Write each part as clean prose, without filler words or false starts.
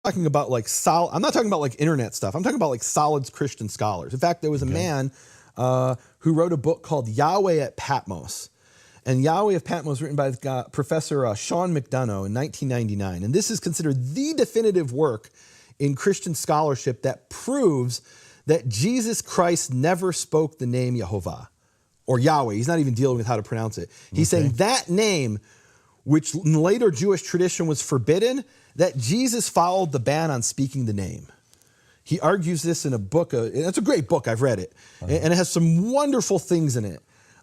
talking about like I'm not talking about like internet stuff. I'm talking about like solid Christian scholars. In fact, there was a man who wrote a book called Yahweh at Patmos. And Yahweh of Patmos, written by Professor Sean McDonough in 1999. And this is considered the definitive work in Christian scholarship that proves that Jesus Christ never spoke the name Yehovah or Yahweh. He's not even dealing with how to pronounce it. He's saying that name, which in later Jewish tradition was forbidden, that Jesus followed the ban on speaking the name. He argues this in a book. It's a great book. I've read it. And it has some wonderful things in it.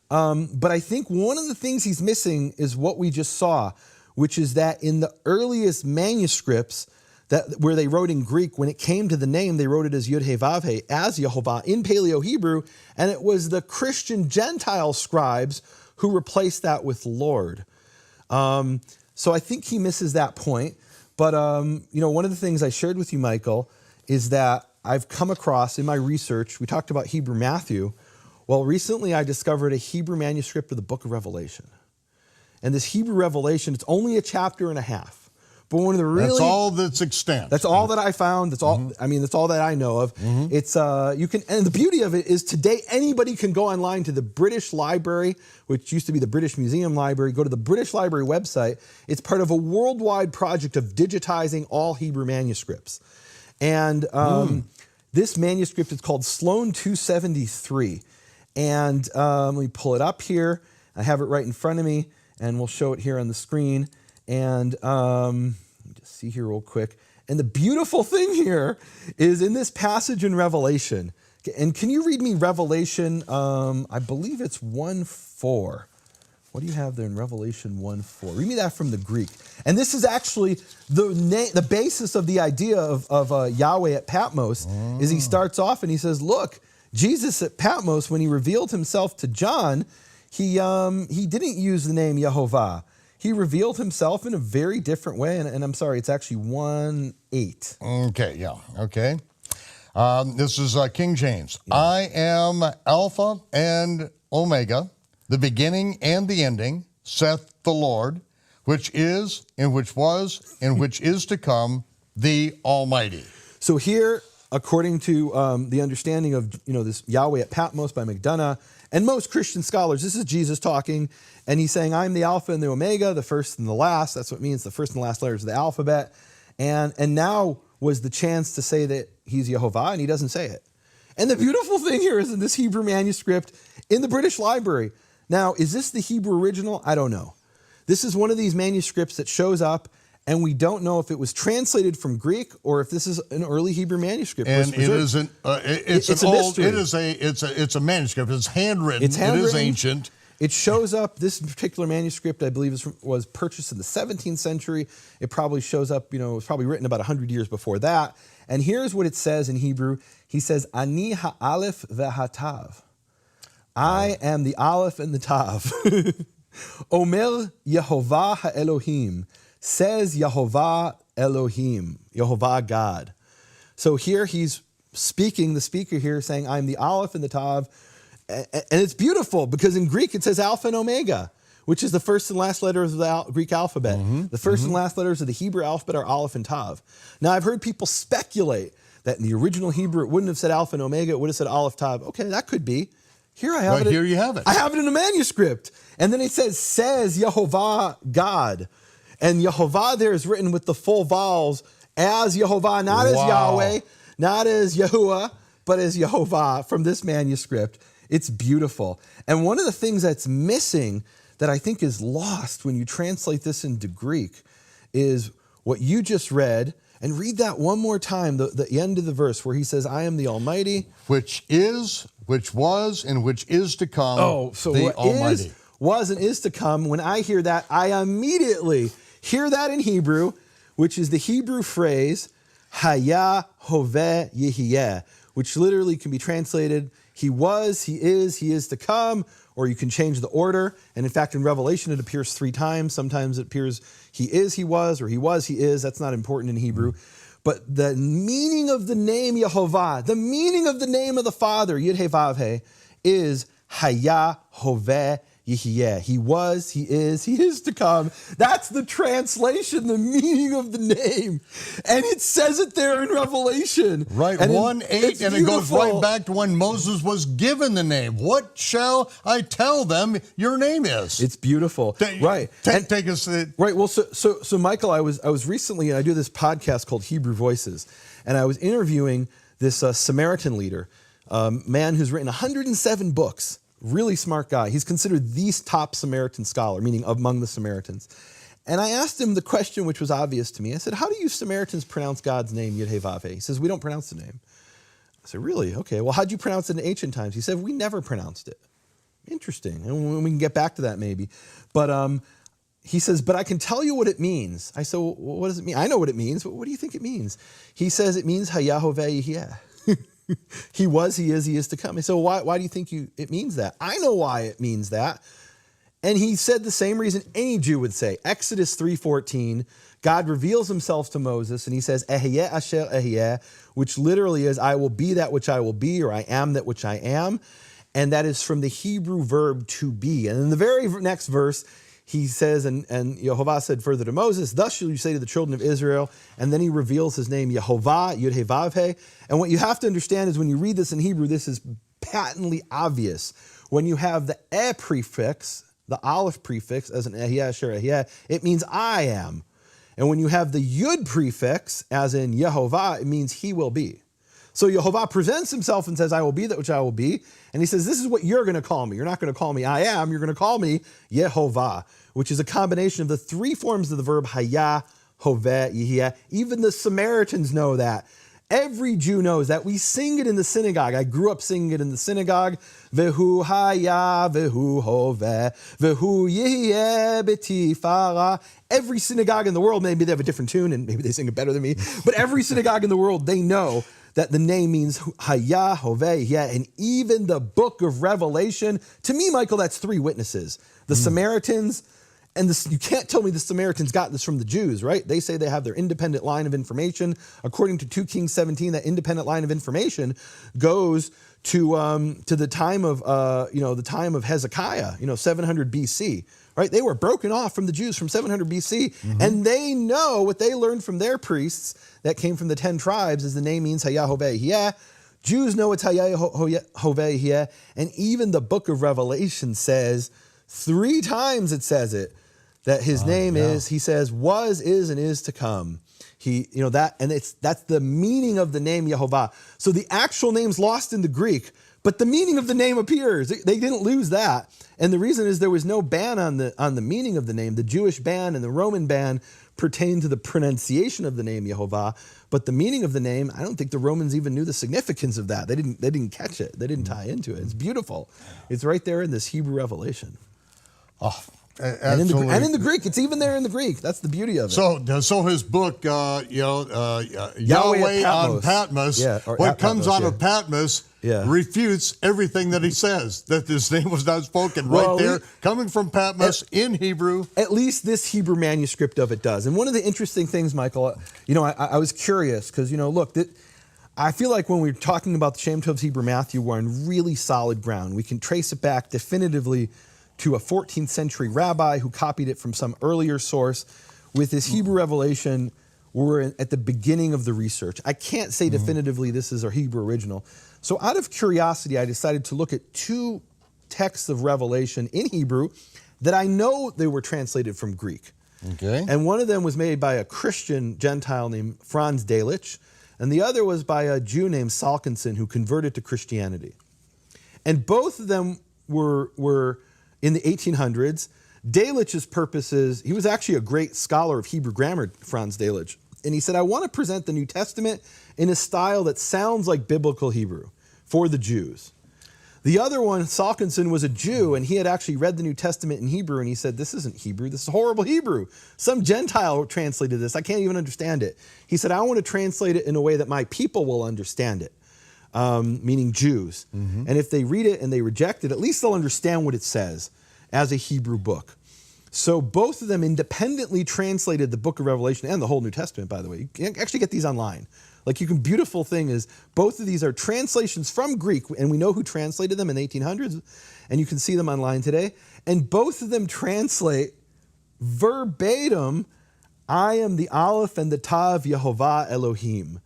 But I think one of the things he's missing is what we just saw, which is that in the earliest manuscripts where they wrote in Greek, when it came to the name, they wrote it as Yud-He-Vav-He, as Yehovah, in Paleo-Hebrew, and it was the Christian Gentile scribes who replaced that with Lord. So I think he misses that point. But one of the things I shared with you, Michael, is that I've come across in my research, we talked about Hebrew Matthew. Well, recently I discovered a Hebrew manuscript of the book of Revelation. And this Hebrew Revelation, it's only a chapter and a half. But one of the really... That's all that's extant. That's all that I found. That's all, that's all that I know of. It's, and the beauty of it is today anybody can go online to the British Library, which used to be the British Museum Library, go to the British Library website. It's part of a worldwide project of digitizing all Hebrew manuscripts. And this manuscript is called Sloan 273. And let me pull it up here. I have it right in front of me, and we'll show it here on the screen. And let me just see here real quick. And the beautiful thing here is in this passage in Revelation. And can you read me Revelation? I believe it's 1:4. What do you have there in Revelation 1:4? Read me that from the Greek. And this is actually the basis of the idea of Yahweh at Patmos. Is he starts off and he says, look, Jesus at Patmos, when he revealed himself to John, he didn't use the name Yehovah. He revealed himself in a very different way. And I'm sorry, it's actually 1:8. Okay, yeah, okay. This is King James. Yeah. I am Alpha and Omega, the beginning and the ending, saith the Lord, which is, and which was, and which is to come, the Almighty. So here, according to the understanding of this Yahweh at Patmos by McDonough, and most Christian scholars, this is Jesus talking, and he's saying, I'm the Alpha and the Omega, the first and the last. That's what it means, the first and the last letters of the alphabet. And now was the chance to say that he's Yehovah, and he doesn't say it. And the beautiful thing here is in this Hebrew manuscript in the British Library. Now, is this the Hebrew original? I don't know. This is one of these manuscripts that shows up, and we don't know if it was translated from Greek or if this is an early Hebrew manuscript. And it isn't. It's a manuscript. It's handwritten. It is ancient. It shows up. This particular manuscript, I believe, was purchased in the 17th century. It probably shows up. It was probably written about 100 years before that. And here's what it says in Hebrew. He says, "Ani ha'alef ve'hatav." I am the Aleph and the Tav. Omer Yehovah ha'Elohim. Says Yehovah Elohim, Yehovah God. So here he's speaking, the speaker here saying, I'm the Aleph and the Tav. And it's beautiful because in Greek it says Alpha and Omega, which is the first and last letters of the Greek alphabet. The first and last letters of the Hebrew alphabet are Aleph and Tav. Now I've heard people speculate that in the original Hebrew it wouldn't have said Alpha and Omega, it would have said Aleph, Tav. Okay, that could be. Here I have it. Here you have it. I have it in a manuscript. And then it says Yehovah God. And Yehovah there is written with the full vowels as Yehovah, not as Yahweh, not as Yahuwah, but as Yehovah from this manuscript. It's beautiful. And one of the things that's missing that I think is lost when you translate this into Greek is what you just read. And read that one more time, the end of the verse where he says, I am the Almighty. Which is, which was, and which is to come, the Almighty. Was and is to come. When I hear that, I immediately hear that in Hebrew, which is the Hebrew phrase, Haya Hoveh Yehiyeh, which literally can be translated, he was, he is to come, or you can change the order. And in fact, in Revelation, it appears 3 times. Sometimes it appears he is, he was, or he was, he is. That's not important in Hebrew. But the meaning of the name Yehovah, the meaning of the name of the Father, Yud-He-Vav-He, is Haya Hoveh Yehieh. He was, he is to come. That's the translation, the meaning of the name. And it says it there in Revelation. Right, and 1:8, and it goes right back to when Moses was given the name. What shall I tell them your name is? It's beautiful. Right. Take us to... Right, well, so Michael, I was recently, I do this podcast called Hebrew Voices, and I was interviewing this Samaritan leader, man who's written 107 books. Really smart guy. He's considered the top Samaritan scholar, meaning among the Samaritans. And I asked him the question which was obvious to me. I said, how do you Samaritans pronounce God's name, Yud-Heh-Vav-Heh? He says, we don't pronounce the name. I said, really? Okay, well, how'd you pronounce it in ancient times? He said, we never pronounced it. Interesting. And we can get back to that maybe. But he says, but I can tell you what it means. I said, well, what does it mean? I know what it means, but what do you think it means? He says it means Hayahoveh Yehieh. He was, he is to come. So why do you think it means that? I know why it means that. And he said the same reason any Jew would say. Exodus 3:14, God reveals himself to Moses and he says, Ehyeh asher ehyeh, which literally is, I will be that which I will be, or I am that which I am. And that is from the Hebrew verb to be. And in the very next verse, he says, and Yehovah said further to Moses, thus shall you say to the children of Israel, and then he reveals his name, Yehovah, Yud-Heh-Vav-Heh. And what you have to understand is when you read this in Hebrew, this is patently obvious. When you have the prefix, the aleph prefix, as an Ehyeh, Asher, Ehyeh, it means I am. And when you have the Yud prefix, as in Yehovah, it means he will be. So Yehovah presents himself and says, I will be that which I will be. And he says, this is what you're going to call me. You're not going to call me I am. You're going to call me Yehovah, which is a combination of the three forms of the verb Hayah, Hoveh, Yehieh. Even the Samaritans know that. Every Jew knows that. We sing it in the synagogue. I grew up singing it in the synagogue. Vehu Hayah, Vehu Hoveh, Vehu Yehieh B'tifara. Every synagogue in the world, maybe they have a different tune and maybe they sing it better than me, but every synagogue in the world, they know that the name means Hayah, Hoveh, Yehieh, and even the book of Revelation. To me, Michael, that's three witnesses. The Samaritans, and you can't tell me the Samaritans got this from the Jews, right? They say they have their independent line of information. According to 2 Kings 17, that independent line of information goes to the time of the time of Hezekiah, 700 BC. Right? They were broken off from the Jews from 700 BC, and they know what they learned from their priests that came from the 10 tribes is the name means Hayah, Hoveh, Yehieh. Jews know it's Hayah, Hoveh, Yehieh, and even the book of Revelation says 3 times it says it, that his name is, he says, was, is, and is to come. That's the meaning of the name Yehovah. So the actual name's lost in the Greek, but the meaning of the name appears. They didn't lose that. And the reason is there was no ban on the meaning of the name. The Jewish ban and the Roman ban pertained to the pronunciation of the name Yehovah, but the meaning of the name, I don't think the Romans even knew the significance of that. They didn't catch it. They didn't tie into it. It's beautiful. It's right there in this Hebrew revelation. Oh, and in the Greek, it's even there in the Greek. That's the beauty of it. So his book, Yahweh on Patmos, what comes out of Patmos refutes everything that he says, that his name was not spoken there, coming from Patmos in Hebrew. At least this Hebrew manuscript of it does. And one of the interesting things, Michael, I was curious because, I feel like when we're talking about the Shem Tov's Hebrew Matthew, we're on really solid ground. We can trace it back definitively to a 14th century rabbi who copied it from some earlier source. With this Hebrew revelation, we're at the beginning of the research. I can't say definitively this is our Hebrew original. So out of curiosity, I decided to look at 2 texts of Revelation in Hebrew that I know they were translated from Greek. Okay. And one of them was made by a Christian Gentile named Franz Delitzsch, and the other was by a Jew named Salkinson who converted to Christianity. And both of them were in the 1800s. Delitzsch's purposes, he was actually a great scholar of Hebrew grammar, Franz Delitzsch. And he said, I want to present the New Testament in a style that sounds like biblical Hebrew for the Jews. The other one, Salkinson, was a Jew, and he had actually read the New Testament in Hebrew, and he said, this isn't Hebrew, this is horrible Hebrew. Some Gentile translated this, I can't even understand it. He said, I want to translate it in a way that my people will understand it, meaning Jews. And if they read it and they reject it, at least they'll understand what it says as a Hebrew book. So both of them independently translated the book of Revelation and the whole New Testament, by the way. You can actually get these online. Beautiful thing is both of these are translations from Greek, and we know who translated them in the 1800s, and you can see them online today. And both of them translate verbatim, I am the Aleph and the Tav, Yehovah Elohim.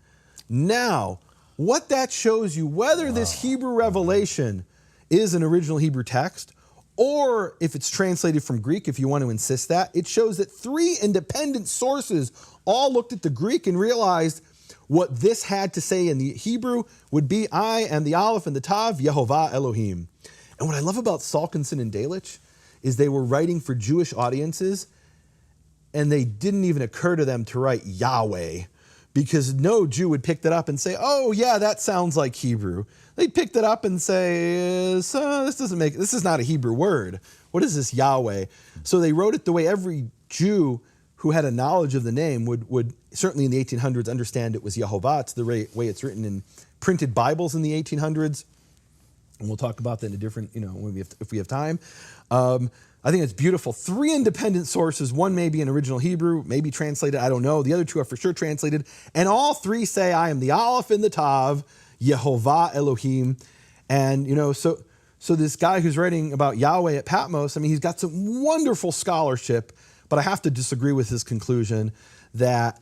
Now, what that shows you, whether this Hebrew revelation is an original Hebrew text, or if it's translated from Greek, if you want to insist that, it shows that three independent sources all looked at the Greek and realized what this had to say in the Hebrew would be, I am the Aleph and the Tav, Yehovah Elohim. And what I love about Salkinson and Delitzsch is they were writing for Jewish audiences, and they didn't even occur to them to write Yahweh, because no Jew would pick that up and say, oh yeah, that sounds like Hebrew. They'd pick that up and say, so this is not a Hebrew word. What is this Yahweh? So they wrote it the way every Jew who had a knowledge of the name would certainly in the 1800s way it was Yehovah. It's the way it's written in printed Bibles in the 1800s. And we'll talk about that in a different, if we have time. I think it's beautiful. Three independent sources. One may be in original Hebrew, maybe translated, I don't know. The other two are for sure translated. And all three say, I am the Aleph and the Tav, Yehovah Elohim. And, so this guy who's writing about Yahweh at Patmos, he's got some wonderful scholarship, but I have to disagree with his conclusion that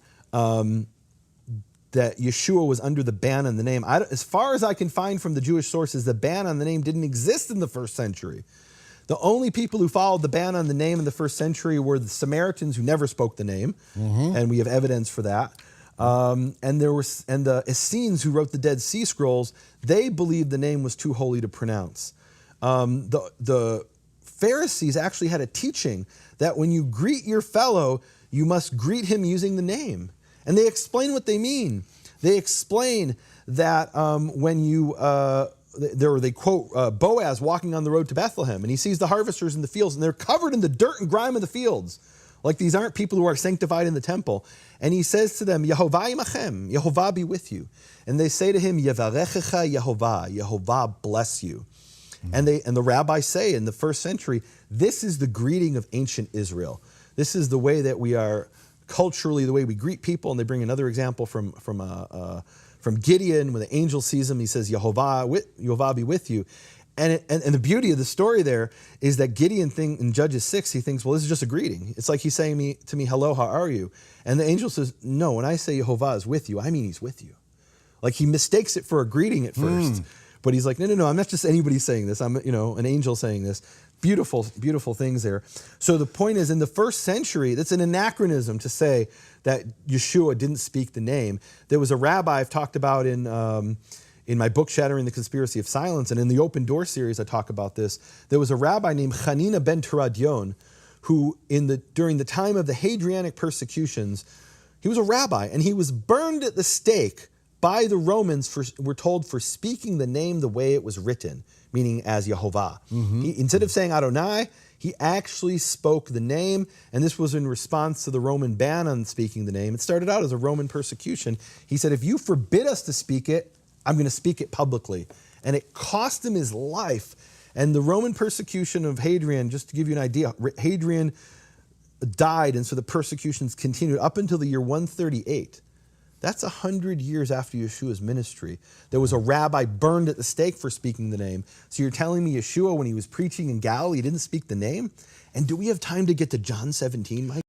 that Yeshua was under the ban on the name. As far as I can find from the Jewish sources, the ban on the name didn't exist in the first century. The only people who followed the ban on the name in the first century were the Samaritans, who never spoke the name, and we have evidence for that. And the Essenes, who wrote the Dead Sea Scrolls, they believed the name was too holy to pronounce. The Pharisees actually had a teaching that when you greet your fellow, you must greet him using the name. And they explain what they mean. They explain that when you... they quote Boaz walking on the road to Bethlehem, and he sees the harvesters in the fields, and they're covered in the dirt and grime of the fields. Like these aren't people who are sanctified in the temple. And he says to them, Yehovah imachem, Yehovah be with you. And they say to him, Yevarechecha Yehovah, Yehovah bless you. And the rabbis say in the first century, this is the greeting of ancient Israel. This is the way that we are culturally, the way we greet people. And they bring another example from Gideon, when the angel sees him, he says, Yehovah be with you. And the beauty of the story there is that Gideon in Judges 6, he thinks, well, this is just a greeting. It's like he's saying to me, hello, how are you? And the angel says, no, when I say Yehovah is with you, I mean he's with you. Like he mistakes it for a greeting at first. But he's like, no, I'm not just anybody saying this. I'm an angel saying this. Beautiful, beautiful things there. So the point is, in the first century, that's an anachronism to say that Yeshua didn't speak the name. There was a rabbi I've talked about in my book, Shattering the Conspiracy of Silence, and in the Open Door series I talk about this. There was a rabbi named Hanina ben Teradion who, during the time of the Hadrianic persecutions, he was a rabbi, and he was burned at the stake by the Romans, we're told, for speaking the name the way it was written, meaning as Yehovah. Instead of saying Adonai, he actually spoke the name, and this was in response to the Roman ban on speaking the name. It started out as a Roman persecution. He said, if you forbid us to speak it, I'm going to speak it publicly. And it cost him his life. And the Roman persecution of Hadrian, just to give you an idea, Hadrian died, and so the persecutions continued up until the year 138. That's 100 years after Yeshua's ministry. There was a rabbi burned at the stake for speaking the name. So you're telling me Yeshua, when he was preaching in Galilee, didn't speak the name? And do we have time to get to John 17, Mike?